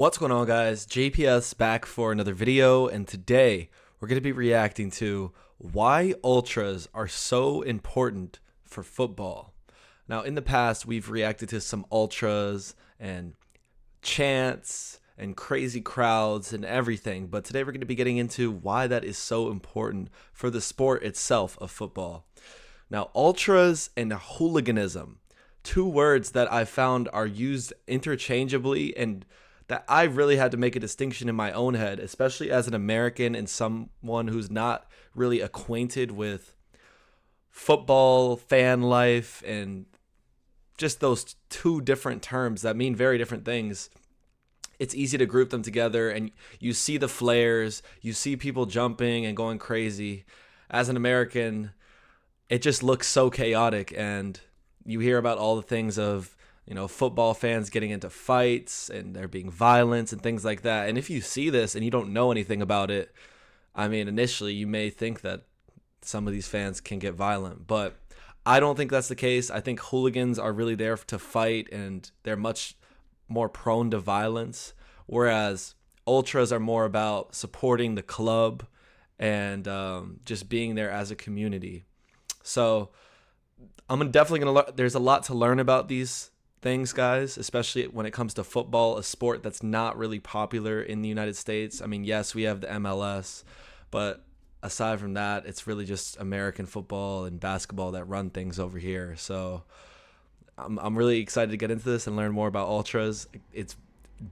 What's going on, guys? JPS back for another video, and today we're going to be reacting to why ultras are so important for football. Now, in the past, we've reacted to some ultras and chants and crazy crowds and everything, but today we're going to be getting into why that is so important for the sport itself of football. Now, ultras and hooliganism, two words that I found are used interchangeably and that I really had to make a distinction in my own head, especially as an American and someone who's not really acquainted with football, fan life, and just those two different terms that mean very different things. It's easy to group them together, and you see the flares, you see people jumping and going crazy. As an American, it just looks so chaotic, and you hear about all the things of football fans getting into fights and there being violence and things like that. And if you see this and you don't know anything about it, I mean, initially you may think that some of these fans can get violent, but I don't think that's the case. I think hooligans are really there to fight, and they're much more prone to violence, whereas ultras are more about supporting the club and just being there as a community. So I'm definitely going to learn. There's a lot to learn about these things, guys, especially when it comes to football, a sport that's not really popular in the United States. I mean, yes, we have the MLS, but aside from that, it's really just American football and basketball that run things over here. So I'm really excited to get into this and learn more about ultras. It's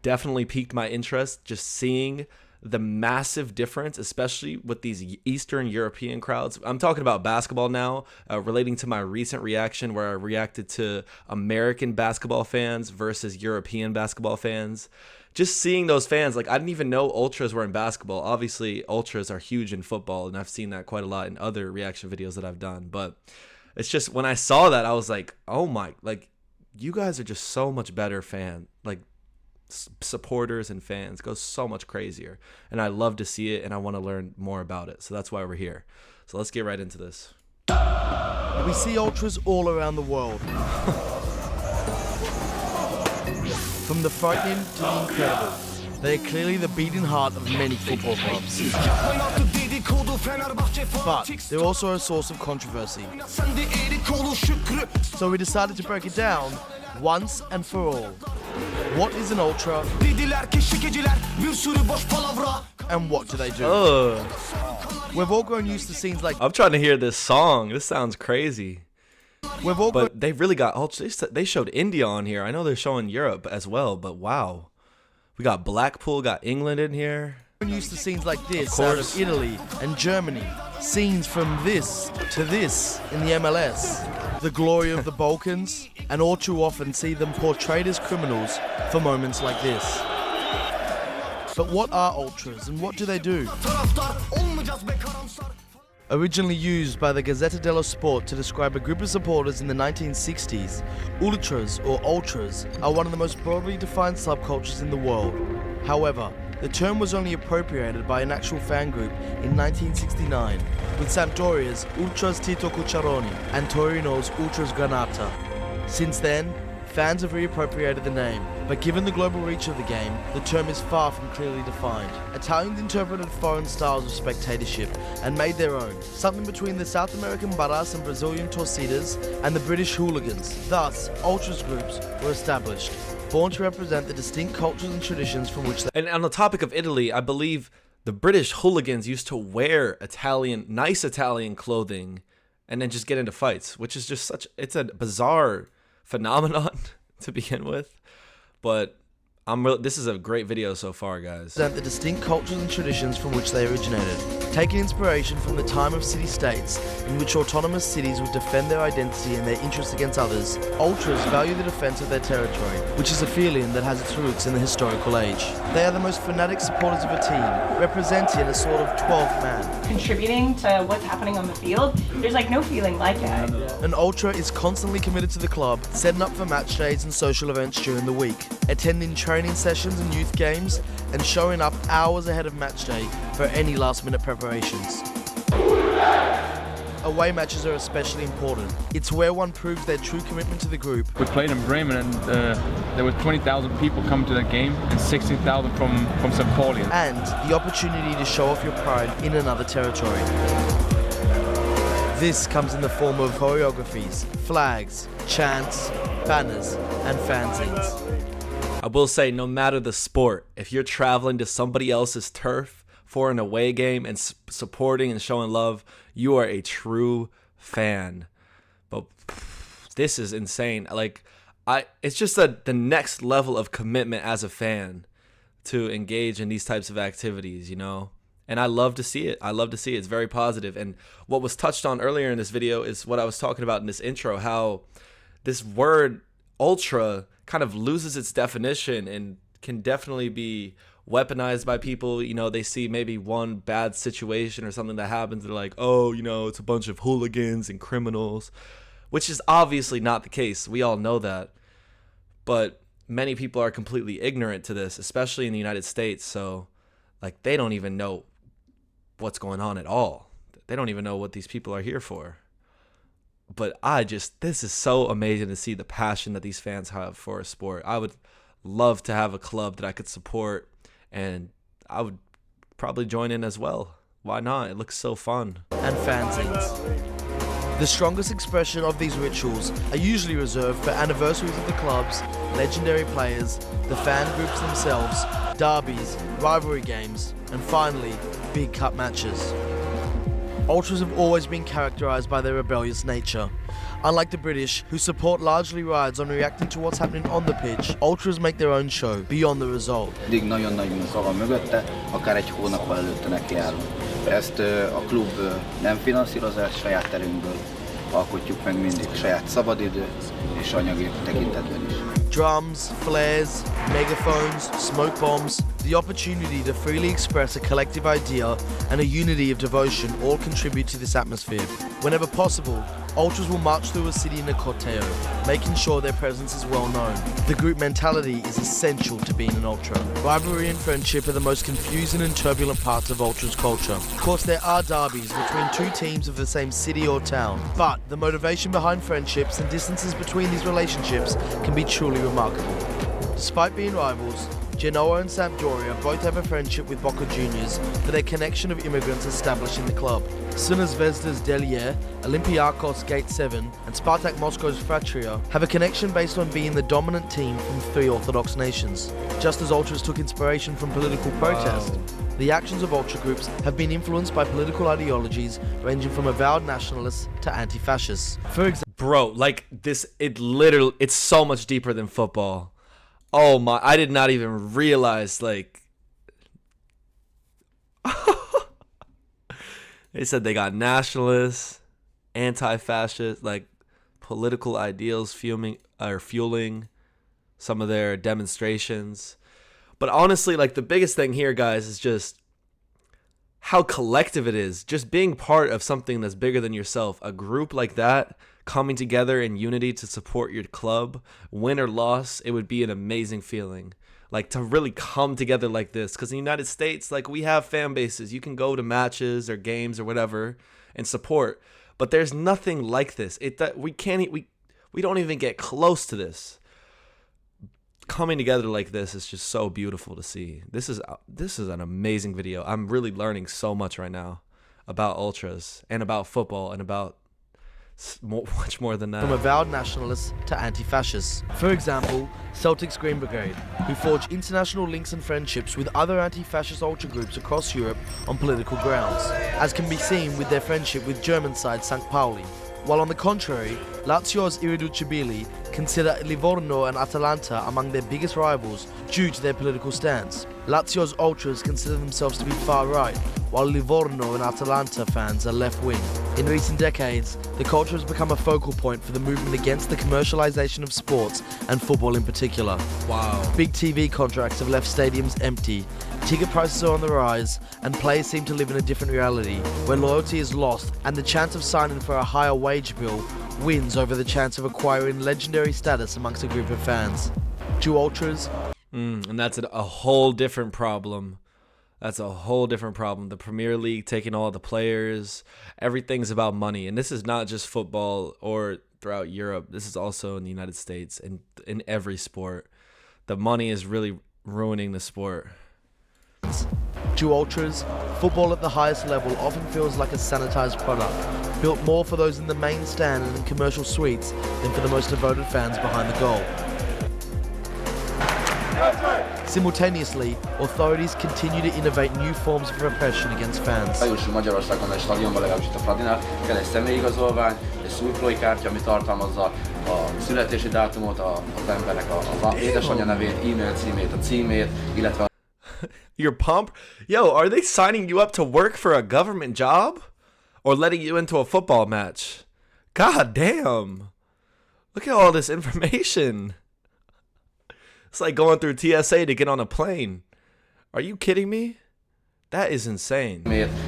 definitely piqued my interest just seeing the massive difference, especially with these Eastern European crowds. I'm talking about basketball now, relating to my recent reaction where I reacted to American basketball fans versus European basketball fans. Just seeing those fans, like, I didn't even know ultras were in basketball. Obviously, ultras are huge in football, and I've seen that quite a lot in other reaction videos that I've done. But it's just, when I saw that, I was like, oh my, like, you guys are just so much better supporters and fans go so much crazier, and I love to see it, and I want to learn more about it. So that's why we're here. So let's get right into this. We see ultras all around the world. From the frightening to the incredible, they are clearly the beating heart of many football clubs. But they're also a source of controversy. So we decided to break it down once and for all. What is an ultra? And what do they do? We've all grown used to scenes like... I'm trying to hear this song. This sounds crazy. But they really got ultras. They showed India on here. I know they're showing Europe as well, but wow. We got Blackpool, got England in here. We're used to scenes like this out of Italy and Germany. Scenes from this to this in the MLS. The glory of the Balkans, and all too often see them portrayed as criminals for moments like this. But what are ultras, and what do they do? Originally used by the Gazzetta dello Sport to describe a group of supporters in the 1960s, ultras or ultras are one of the most broadly defined subcultures in the world. However, the term was only appropriated by an actual fan group in 1969, with Sampdoria's Ultras Tito Cucciaroni and Torino's Ultras Granata. Since then, fans have reappropriated the name, but given the global reach of the game, the term is far from clearly defined. Italians interpreted foreign styles of spectatorship and made their own, something between the South American barras and Brazilian torcidas and the British hooligans. Thus, ultras groups were established, born to represent the distinct cultures and traditions from which they... And on the topic of Italy, I believe the British hooligans used to wear nice Italian clothing and then just get into fights, which is just it's a bizarre phenomenon to begin with. But this is a great video so far, guys. The distinct cultures and traditions from which they originated. Taking inspiration from the time of city-states in which autonomous cities would defend their identity and their interests against others, ultras value the defense of their territory, which is a feeling that has its roots in the historical age. They are the most fanatic supporters of a team, representing a sort of 12th man. Contributing to what's happening on the field, there's like no feeling like that. An ultra is constantly committed to the club, setting up for match days and social events during the week, attending training sessions and youth games, and showing up hours ahead of match day for any last-minute preparations. A away matches are especially important. It's where one proves their true commitment to the group. We played in Bremen and there were 20,000 people coming to that game and 16,000 from St. Pauli. And the opportunity to show off your pride in another territory. This comes in the form of choreographies, flags, chants, banners, and fanzines. I will say, no matter the sport, if you're traveling to somebody else's turf for an away game and supporting and showing love, you are a true fan. But this is insane. Like, it's just the next level of commitment as a fan to engage in these types of activities, you know? And I love to see it. I love to see it. It's very positive. And what was touched on earlier in this video is what I was talking about in this intro, how this word ultra kind of loses its definition and can definitely be weaponized by people. You know, they see maybe one bad situation or something that happens, they're like, oh, you know, it's a bunch of hooligans and criminals, which is obviously not the case. We all know that. But many people are completely ignorant to this, especially in the United States. So, like, they don't even know what's going on at all. They don't even know what these people are here for. But this is so amazing to see the passion that these fans have for a sport. I would love to have a club that I could support, and I would probably join in as well. Why not? It looks so fun. And fanzines. The strongest expression of these rituals are usually reserved for anniversaries of the clubs, legendary players, the fan groups themselves, derbies, rivalry games, and finally, big cup matches. Ultras have always been characterised by their rebellious nature. Unlike the British, whose support largely rides on reacting to what's happening on the pitch, Ultras make their own show, beyond the result. Eddig nagyon nagy munka van mögötte, akár egy hónappal előtte nekiállunk. Ezt a klub nem finanszírozás, saját erőnkből alkotjuk meg mindig, saját szabadidő és anyagi tekintetben is. Drums, flares, megaphones, smoke bombs, the opportunity to freely express a collective idea and a unity of devotion all contribute to this atmosphere. Whenever possible, Ultras will march through a city in a corteo, making sure their presence is well known. The group mentality is essential to being an Ultra. Rivalry and friendship are the most confusing and turbulent parts of Ultras culture. Of course, there are derbies between two teams of the same city or town, but the motivation behind friendships and distances between these relationships can be truly remarkable. Despite being rivals, Genoa and Sampdoria both have a friendship with Boca Juniors for their connection of immigrants established in the club. Crvena Zvezda's Delier, Olympiacos Gate 7 and Spartak Moscow's Fratria have a connection based on being the dominant team from three Orthodox nations. Just as Ultras took inspiration from political protest, the actions of Ultra groups have been influenced by political ideologies ranging from avowed nationalists to anti-fascists. For example, Bro, like this, it's so much deeper than football. Oh my, I did not even realize, like, they said they got nationalists, anti-fascist, like, political ideals fueling some of their demonstrations. But honestly, like, the biggest thing here, guys, is just how collective it is. Just being part of something that's bigger than yourself. A group like that, coming together in unity to support your club, win or loss, it would be an amazing feeling. Like, to really come together like this. Because in the United States, like, we have fan bases. You can go to matches or games or whatever and support. But there's nothing like this. We don't even get close to this. Coming together like this is just so beautiful to see. This is an amazing video. I'm really learning so much right now about Ultras and about football and about much more than that. From avowed nationalists to anti-fascists. For example, Celtic's Green Brigade, who forge international links and friendships with other anti-fascist ultra groups across Europe on political grounds, as can be seen with their friendship with German side St. Pauli. While on the contrary, Lazio's Irriducibili consider Livorno and Atalanta among their biggest rivals due to their political stance. Lazio's ultras consider themselves to be far-right, while Livorno and Atalanta fans are left-wing. In recent decades, the culture has become a focal point for the movement against the commercialization of sports and football in particular. Wow. Big TV contracts have left stadiums empty, ticket prices are on the rise, and players seem to live in a different reality, where loyalty is lost and the chance of signing for a higher wage bill wins over the chance of acquiring legendary status amongst a group of fans. To ultras, And that's a whole different problem That's a whole different problem. The Premier League taking all the players, everything's about money. And this is not just football or throughout Europe. This is also in the United States and in every sport. The money is really ruining the sport. To ultras, football at the highest level often feels like a sanitized product, built more for those in the main stand and in commercial suites than for the most devoted fans behind the goal. Simultaneously, authorities continue to innovate new forms of repression against fans. Jussul Magyarországon egy stadionban, legalábbis itt a Fradinál, kell egy személyigazolvány, egy szurkolói kártya, ami tartalmazza a születési dátumot, az embernek az édesanyja nevét, e-mail címét, a címét, illetve Your pump? Yo, are they signing you up to work for a government job? Or letting you into a football match? God damn. Look at all this information. It's like going through TSA to get on a plane. Are you kidding me? That is insane.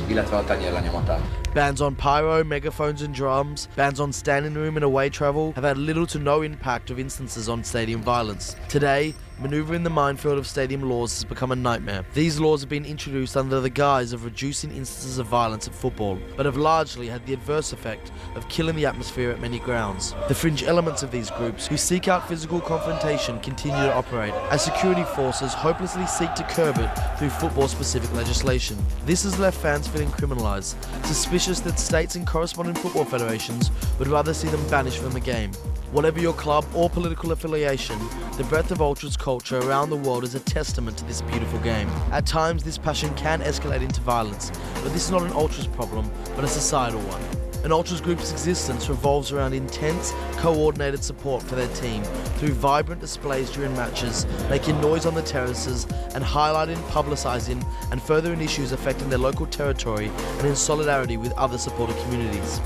illetve a tenyér lenyomatát. Bans on pyro, megaphones and drums, bans on standing room and away travel have had little to no impact of instances on stadium violence. Today, maneuvering the minefield of stadium laws has become a nightmare. These laws have been introduced under the guise of reducing instances of violence at football, but have largely had the adverse effect of killing the atmosphere at many grounds. The fringe elements of these groups, who seek out physical confrontation, continue to operate, as security forces hopelessly seek to curb it through football-specific legislation. This has left fans feeling criminalised, suspicious that states and corresponding football federations would rather see them banished from the game. Whatever your club or political affiliation, the breadth of ultras culture around the world is a testament to this beautiful game. At times, this passion can escalate into violence, but this is not an ultras problem, but a societal one. An ultras group's existence revolves around intense, coordinated support for their team through vibrant displays during matches, making noise on the terraces, and highlighting, publicising, and furthering issues affecting their local territory and in solidarity with other supporter communities.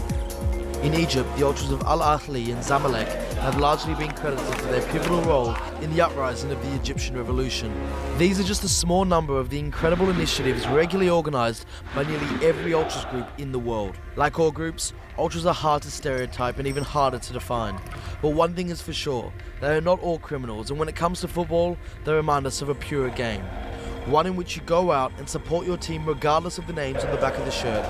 In Egypt, the ultras of Al Ahly and Zamalek have largely been credited for their pivotal role in the uprising of the Egyptian revolution. These are just a small number of the incredible initiatives regularly organised by nearly every ultras group in the world. Like all groups, ultras are hard to stereotype and even harder to define. But one thing is for sure, they are not all criminals, and when it comes to football, they remind us of a purer game. One in which you go out and support your team regardless of the names on the back of the shirt,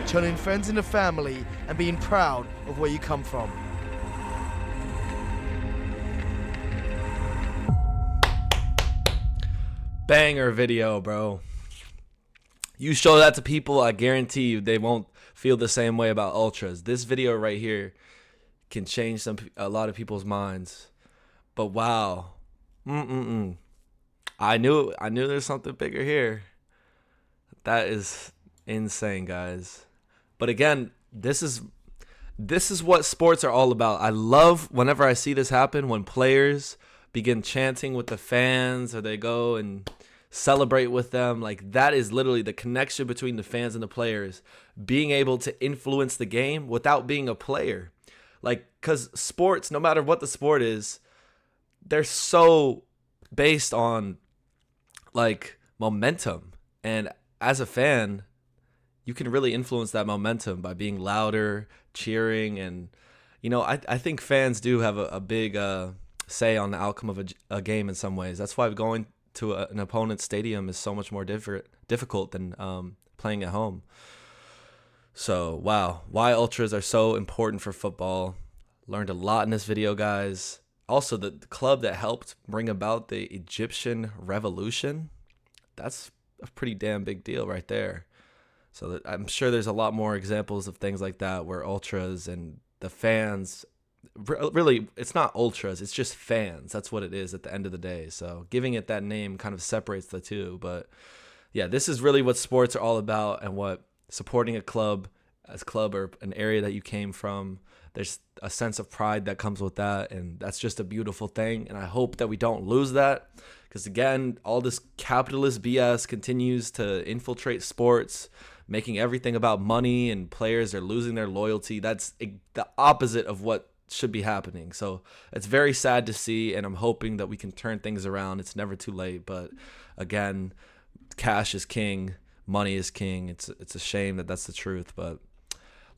turning friends into family and being proud of where you come from. Banger video, bro. You show that to people, I guarantee you they won't feel the same way about ultras. This video right here can change a lot of people's minds. But wow. I knew there's something bigger here. That is insane, guys. But again, this is what sports are all about. I love whenever I see this happen, when players begin chanting with the fans or they go and celebrate with them. Like, that is literally the connection between the fans and the players, being able to influence the game without being a player. Like, because sports, no matter what the sport is, they're so based on like momentum, and as a fan you can really influence that momentum by being louder, cheering, and I think fans do have a big say on the outcome of a game in some ways. That's why going to an opponent's stadium is so much more difficult than playing at home. So wow, why ultras are so important for football. Learned a lot in this video, guys. Also, the club that helped bring about the Egyptian revolution, that's a pretty damn big deal right there. So I'm sure there's a lot more examples of things like that where ultras and the fans, really, it's not ultras, it's just fans. That's what it is at the end of the day. So giving it that name kind of separates the two. But yeah, this is really what sports are all about, and what supporting a club or an area that you came from. There's a sense of pride that comes with that, and that's just a beautiful thing. And I hope that we don't lose that, because again, all this capitalist BS continues to infiltrate sports, making everything about money, and players are losing their loyalty. That's the opposite of what should be happening. So it's very sad to see, and I'm hoping that we can turn things around. It's never too late, but again, cash is king, money is king. It's a shame that that's the truth, but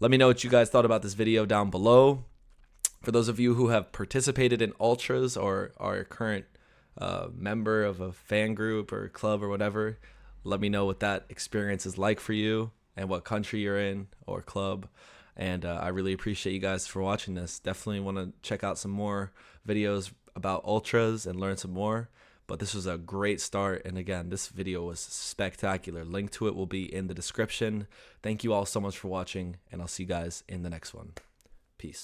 let me know what you guys thought about this video down below. For those of you who have participated in ultras or are a current member of a fan group or club or whatever, Let me know what that experience is like for you and what country you're in or club. And I really appreciate you guys for watching this. Definitely want to check out some more videos about ultras and learn some more. But this was a great start. And again, this video was spectacular. Link to it will be in the description. Thank you all so much for watching, and I'll see you guys in the next one. Peace.